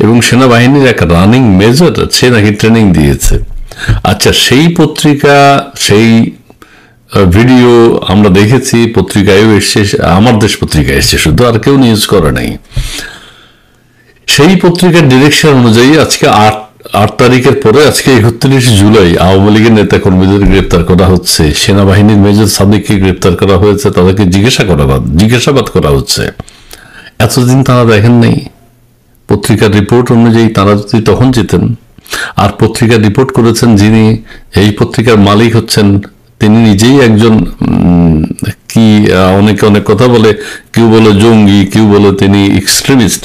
এবং সেনাবাহিনীর এক রানিং মেজর সে নাকি ট্রেনিং দিয়েছে। আচ্ছা, সেই পত্রিকা, সেই ভিডিও আমরা দেখেছি, পত্রিকায়ও এসছে, আমার দেশ পত্রিকায় এসছে, শুধু আর কেউ নিউজ করে নাই। সেই পত্রিকার ডিরেকশন অনুযায়ী আজকে 8 তারিখের পরে আজকে 31 জুলাই আওয়ামী লীগের নেতা কর্মীদের গ্রেপ্তার করা হচ্ছে, সেনাবাহিনীর মেজর সাদিককে গ্রেপ্তার করা হয়েছে, তাদেরকে জিজ্ঞাসাবাদ করা হচ্ছে। এতদিন তারা দেখেন নাই? পত্রিকার রিপোর্ট অনুযায়ী তারা যদি তখন যেতেন, আর পত্রিকার রিপোর্ট করেছেন যিনি এই পত্রিকার মালিক হচ্ছেন, তিনি নিজেই একজন কি অনেকে অনেক কথা বলে, কেউ বলে জঙ্গি, কেউ বলে তিনি এক্সট্রিমিস্ট,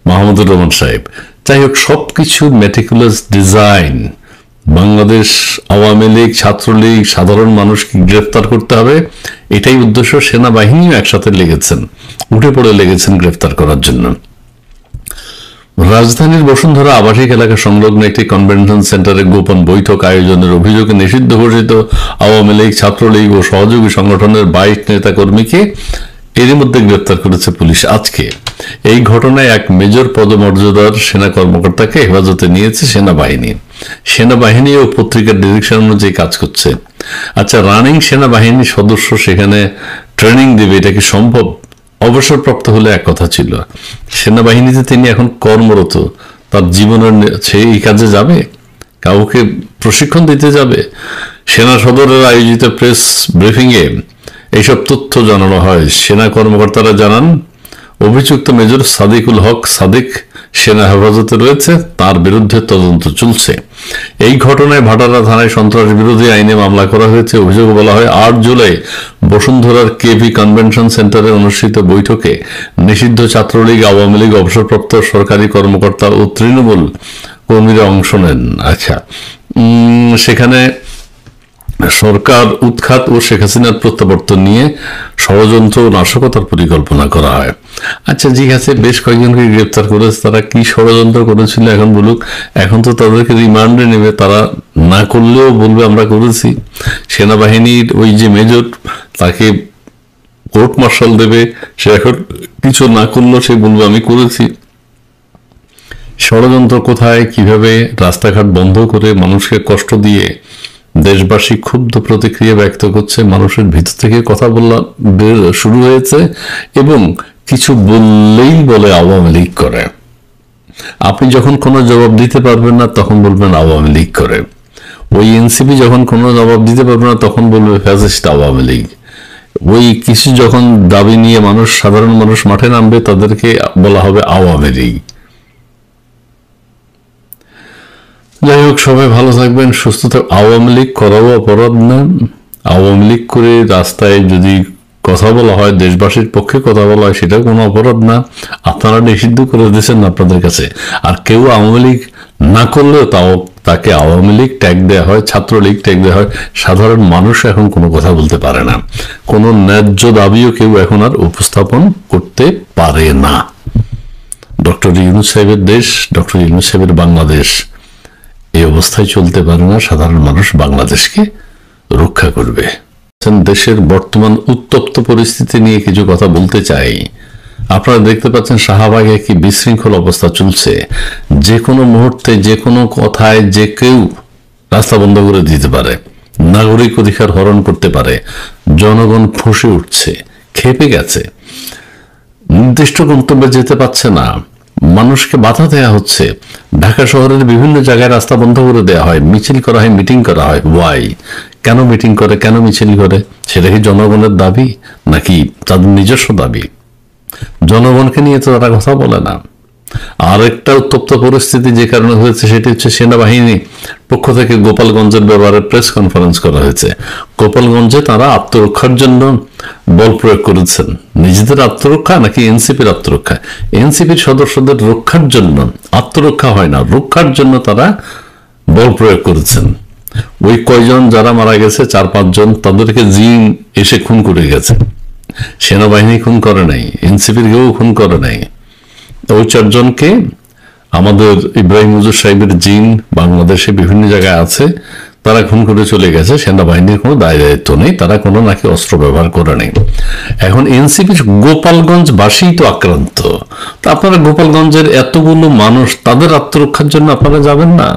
মাহমুদুর রহমান সাহেব। যাই হোক, সবকিছু মেটিকুলাস ডিজাইন। বাংলাদেশ আওয়ামী লীগ, ছাত্রলীগ, সাধারণ মানুষকে গ্রেফতার করতে হবে, এটাই উদ্দেশ্য। সেনাবাহিনীও একসাথে লেগেছেন, উঠে পড়ে লেগেছেন গ্রেফতার করার জন্য। রাজধানীর বসুন্ধরা আবাসিক এলাকা সংলগ্ন একটি কনভেনশন সেন্টারে গোপন বৈঠক আয়োজনের অভিযোগে নিষিদ্ধ ঘোষিত আওয়ামী লীগ, ছাত্রলীগ ও সহযোগী সংগঠনের 22 নেতা কর্মীকে এরই মধ্যে গ্রেপ্তার করেছে পুলিশ আজকে। এই ঘটনায় এক মেজর পদমর্যাদার সেনা কর্মকর্তাকে হেফাজতে নিয়েছে সেনাবাহিনী ও পত্রিকার ডিরেকশন অনুযায়ী কাজ করছে। আচ্ছা, রানিং সেনাবাহিনীর সদস্য সেখানে ট্রেনিং দেবে, এটা কি সম্ভব? অবসরপ্রাপ্ত হলে এক কথা ছিল, সেনাবাহিনীতে তিনি এখন কর্মরত, তার জীবনের সে এই কাজে যাবে, কাউকে প্রশিক্ষণ দিতে যাবে? সেনা সদরের আয়োজিত প্রেস ব্রিফিংয়ে এইসব তথ্য জানানো হয়। সেনা কর্মকর্তারা জানান, অভিযুক্ত মেজর সাদিকুল হক সাদিক সেনা হেফাজতে রয়েছে, তার বিরুদ্ধে তদন্ত চলছে। এই ঘটনায় ভাটারা থানায় সন্ত্রাস বিরোধী আইনে মামলা করা হয়েছে। অভিযোগে বলা হয়, 8 জুলাই বসুন্ধরার কেভি কনভেনশন সেন্টারে অনুষ্ঠিত বৈঠকে নিষিদ্ধ ছাত্রলীগ, আওয়ামী লীগ, অবসরপ্রাপ্ত সরকারি কর্মকর্তা ও তৃণমূল কর্মীরা অংশ নেন। আচ্ছা, সেখানে সরকার উৎখাত ও শেখ হাসিনার প্রত্যাবর্তন নিয়ে ষড়যন্ত্র ও নাশকতার পরিকল্পনা করা হয়। আচ্ছা, ঠিক আছে, বেশ কয়েকজনকে গ্রেপ্তার করেছে, তারা কি ষড়যন্ত্র করেছিল এখন বলুক। এখন তো তাদেরকে রিমান্ডে নেবে, তারা না করলেও বলবে আমরা করেছি। সেনাবাহিনীর ওই যে মেজর, তাকে কোর্ট মার্শাল দেবে, সে এখন কিছু না করলেও সে বলবে আমি করেছি। ষড়যন্ত্র কোথায়, কিভাবে? রাস্তাঘাট বন্ধ করে মানুষকে কষ্ট দিয়ে দেশবাসী ক্ষুব্ধ প্রতিক্রিয়া ব্যক্ত করছে, মানুষের ভিতর থেকে কথা বলা শুরু হয়েছে, এবং কিছু বললেই বলে আওয়ামী লীগ করে। আপনি যখন কোনো জবাব দিতে পারবেন না তখন বলবেন আওয়ামী লীগ করে। ওই এনসিপি যখন কোনো জবাব দিতে পারবে না তখন বলবে ফ্যাসিস্ট আওয়ামী লীগ। ওই কিছু যখন দাবি নিয়ে সাধারণ মানুষ মাঠে নামবে তাদেরকে বলা হবে আওয়ামী লীগ। যাই হোক, সবাই ভালো থাকবেন, সুস্থ থাকবেন। আওয়ামী লীগ করাও অপরাধ না। আওয়ামী লীগ করে রাস্তায় যদি কথা বলা হয়, দেশবাসীর পক্ষে কথা বলা হয়, সেটাও কোনো অপরাধ না। আপনারা নিষিদ্ধ করে দিয়েছেন আপনাদের কাছে। আর কেউ আওয়ামী লীগ না করলেও তাকে আওয়ামী লীগ ট্যাগ দেওয়া হয়, ছাত্রলীগ ট্যাগ দেওয়া হয়। সাধারণ মানুষ এখন কোনো কথা বলতে পারে না, কোনো ন্যায্য দাবিও কেউ এখন আর উপস্থাপন করতে পারে না। ডক্টর ইউনূস সাহেবের দেশ, ডক্টর ইউনূস সাহেবের বাংলাদেশ এই অবস্থায় চলতে পারে না। সাধারণ মানুষ বাংলাদেশকে রক্ষা করবে। দেশের বর্তমান উত্তপ্ত পরিস্থিতি নিয়ে কিছু কথা বলতে চাই। আপনারা দেখতে পাচ্ছেন শাহবাগে কি বিশৃঙ্খল অবস্থা চলছে। যে কোনো মুহূর্তে, যে কোনো কথায় যে কেউ রাস্তা বন্ধ করে দিতে পারে, নাগরিক অধিকার হরণ করতে পারে। জনগণ ফুঁসে উঠছে, ক্ষেপে গেছে, নির্দিষ্ট গন্তব্যে যেতে পারছে না, মানুষকে বাধা দেওয়া হচ্ছে। ঢাকা শহরের বিভিন্ন জায়গায় রাস্তা বন্ধ করে দেওয়া হয়, মিছিল করা হয়, মিটিং করা হয়। ওয়াই? কেন মিটিং করে, কেন মিছিল করে? সেটা কি জনগণের দাবি নাকি তাদের নিজস্ব দাবি? জনগণকে নিয়ে তো তারা কথা বলে না। আরেকটা উত্তপ্ত পরিস্থিতি যে কারণে হয়েছে সেটি হচ্ছে সেনাবাহিনী পক্ষ থেকে গোপালগঞ্জের ব্যাপারে প্রেস কনফারেন্স করা হয়েছে। গোপালগঞ্জে তারা আত্মরক্ষার জন্য বল প্রয়োগ করেছেন। নিজেদের আত্মরক্ষা নাকি এনসিপির আত্মরক্ষা? এনসিপির সদস্যদের রক্ষার জন্য, আত্মরক্ষা হয় না, রক্ষার জন্য তারা বল প্রয়োগ করেছেন। ওই কয়জন যারা মারা গেছে, 4-5 জন, তাদেরকে জিন এসে খুন করে গেছে। সেনাবাহিনী খুন করে নাই, এনসিপির কেউ খুন করে নাই। ওই 4 জনকে আমাদের ইব্রাহিম হুজুর সাহেবের জিন বাংলাদেশে বিভিন্ন জায়গায় আছে, তারা খুন করে চলে গেছে, সেনাবাহিনীর কোনো দায় দায়িত্ব নেই, তারা কোনো নাকি অস্ত্র ব্যবহার করে নেই। এখন এনসিপির গোপালগঞ্জ বাসী তো আক্রান্ত, তা আপনারা গোপালগঞ্জের এতগুলো মানুষ, তাদের আত্মরক্ষার জন্য আপনারা যাবেন না?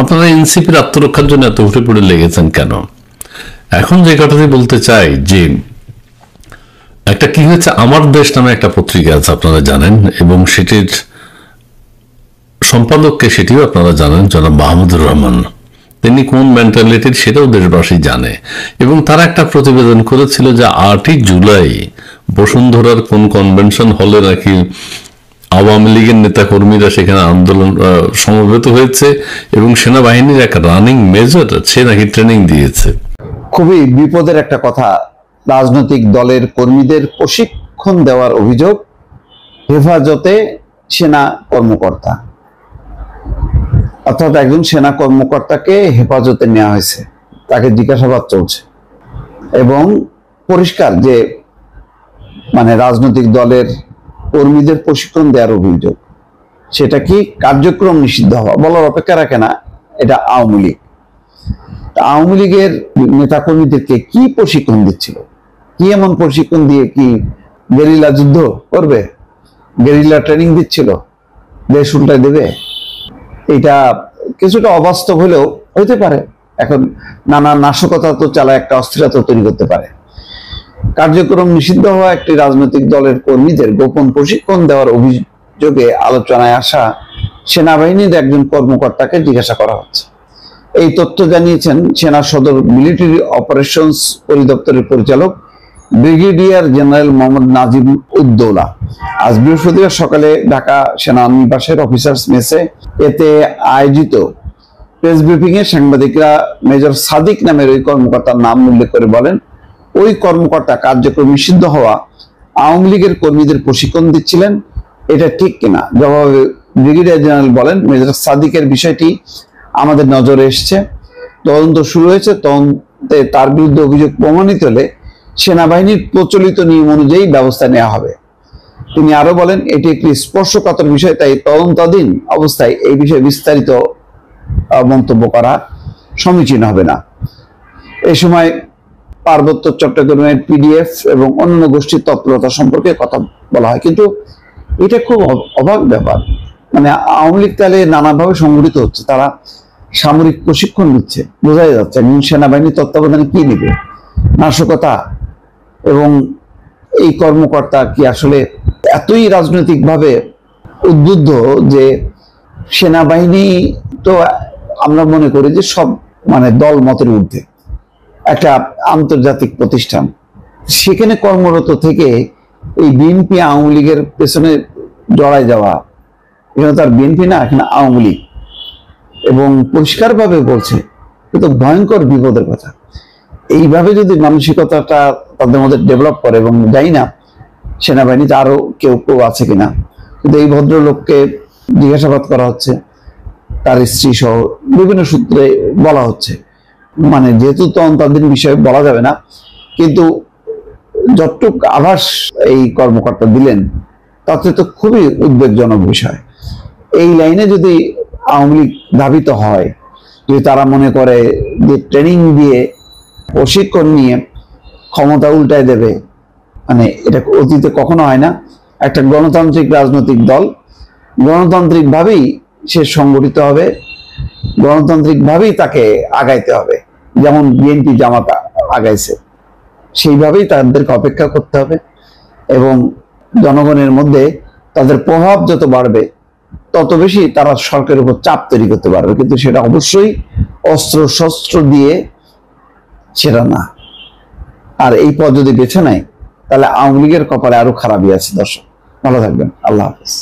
আপনারা এনসিপির আত্মরক্ষার জন্য এত উঠে পড়ে লেগেছেন কেন? এখন যে কথাটি বলতে চাই যে একটা কি হয়েছে, আমার দেশ নামে একটা পত্রিকা আছে আপনারা জানেন, এবং সেটির সম্পাদককে সেটিও আপনারা জানেন, জনাব মাহমুদুর রহমান। তিনি কোন মেন্টালিটির সেটাও দেশবাসী জানে। এবং তারা একটা প্রতিবেদন করেছিল যে 8ই জুলাই বসুন্ধরার কোন কনভেনশন হলে নাকি আওয়ামী লীগের নেতা কর্মীরা সেখানে আন্দোলন সমবেত হয়েছে এবং সেনাবাহিনীর এক রানিং মেজর সে নাকি ট্রেনিং দিয়েছে। খুবই বিপদের একটা কথা। রাজনৈতিক দলের কর্মীদের প্রশিক্ষণ দেওয়ার অভিযোগ, হেফাজতে সেনা কর্মকর্তা, অর্থাৎ একজন সেনা কর্মকর্তাকে হেফাজতে নেওয়া হয়েছে, তাকে জিজ্ঞাসাবাদ চলছে এবং পরিষ্কার যে মানে রাজনৈতিক দলের কর্মীদের প্রশিক্ষণ দেওয়ার অভিযোগ। সেটা কি কার্যক্রম নিষিদ্ধ হওয়া বলার অপেক্ষা রাখে না, এটা আওয়ামী লীগ। আওয়ামী লীগের নেতাকর্মীদেরকে কি প্রশিক্ষণ দিচ্ছিল? কি এমন প্রশিক্ষণ দিয়ে কি গেরিলা যুদ্ধ করবে? গেরিলা ট্রেনিং দিচ্ছিল, দেশ উল্টায় দেবে? এটা কিছুটা অবাস্তব হলেও হইতে পারে। এখন নানা নাশকতা তো চালায় একটা অস্থিরতা তৈরি করতে পারে। কার্যক্রম নিষিদ্ধ হওয়া একটি রাজনৈতিক দলের কর্মীদের গোপন প্রশিক্ষণ দেওয়ার অভিযোগে আলোচনায় আসা সেনাবাহিনীর একজন কর্মকর্তাকে জিজ্ঞাসা করা হচ্ছে। এই তথ্য জানিয়েছেন সেনা সদর মিলিটারি অপারেশনস পরিদপ্তরের পরিচালক ব্রিগেডিয়ার জেনারেল মোহাম্মদ নাজিম উদ্দৌলা আজ বৃহস্পতিবার সকালে ঢাকা সেনানিবাসের অফিসার্স মেসে এতে আয়োজিত প্রেস ব্রিফিং এ সাংবাদিকরা মেজর সাদিক নামের ওই কর্মকর্তার নাম উল্লেখ করে বলেন, ওই কর্মকর্তা কার্যক্রম নিষিদ্ধ হওয়া আওয়ামী লীগের কর্মীদের প্রশিক্ষণ দিচ্ছিলেন, এটা ঠিক কিনা? জবাবে ব্রিগেডিয়ার জেনারেল বলেন, মেজর সাদিকের বিষয়টি আমাদের নজরে এসেছে, তদন্ত শুরু হয়েছে, তদন্তে তার বিরুদ্ধে অভিযোগ প্রমাণিত হলে সেনাবাহিনীর প্রচলিত নিয়ম অনুযায়ী ব্যবস্থা নেওয়া হবে। তিনি আরো বলেন, এটি একটি স্পর্শকাতর বিষয়, তাই তদন্তাধীন অবস্থায় এই বিষয়ে বিস্তারিত মন্তব্য করা সমীচীন হবে না। এই সময় পার্বত্য চট্টগ্রামের পিডিএফ এবং অন্যান্য গোষ্ঠীর তৎপরতা সম্পর্কে কথা বলা হয়। কিন্তু এটা খুব অবাক ব্যাপার, মানে আওয়ামী লীগ তাহলে নানাভাবে সংগঠিত হচ্ছে, তারা সামরিক প্রশিক্ষণ দিচ্ছে, বোঝাই যাচ্ছে সেনাবাহিনীর তত্ত্বাবধানে কি নেবে? নাশকতা। এবং এই কর্মকর্তা কি আসলে এতই রাজনৈতিকভাবে উদ্বুদ্ধ যে সেনাবাহিনী তো আমরা মনে করি যে সব মানে দল মতের ঊর্ধ্বে একটা আন্তর্জাতিক প্রতিষ্ঠান, সেখানে কর্মরত থেকে এই বিএনপি আওয়ামী লীগের পেছনে জড়ায় যাওয়া, এখানে তার বিএনপি না, এখানে আওয়ামী লীগ, এবং পরিষ্কারভাবে বলছে কিন্তু ভয়ঙ্কর বিপদের কথা। এইভাবে যদি মানসিকতাটা তাদের মধ্যে ডেভেলপ করে, এবং জানি না সেনাবাহিনীতে আরো কেউ কেউ আছে কিনা, কিন্তু এই ভদ্রলোককে জিজ্ঞাসাবাদ করা হচ্ছে, তার স্ত্রী সহ বিভিন্ন সূত্রে বলা হচ্ছে, মানে যেহেতু তদন্তাধীন বিষয়ে বলা যাবে না, কিন্তু যতটুক আভাস এই কর্মকর্তা দিলেন তাতে তো খুবই উদ্বেগজনক বিষয়। এই লাইনে যদি আওয়ামী লীগ ধাবিত হয়, যদি তারা মনে করে যে ট্রেনিং দিয়ে প্রশিক্ষণ নিয়ে ক্ষমতা উল্টায় দেবে, মানে এটা অতীতে কখনো হয় না। একটা গণতান্ত্রিক রাজনৈতিক দল গণতান্ত্রিক ভাবেই সে সংগঠিত হবে, গণতান্ত্রিক ভাবেই তাকে আগাইতে হবে, যেমন বিএনপি জামাত আগাইছে সেইভাবেই তাদেরকে অপেক্ষা করতে হবে। এবং জনগণের মধ্যে তাদের প্রভাব যত বাড়বে তত বেশি তারা সরকারের উপর চাপ তৈরি করতে পারবে, কিন্তু সেটা অবশ্যই অস্ত্র শস্ত্র দিয়ে সেটা না। আর এই পথ যদি বেছে নেয় তাহলে আওয়ামী লীগের কপালে আরো খারাপই আছে। দর্শক ভালো থাকবেন, আল্লাহ হাফেজ।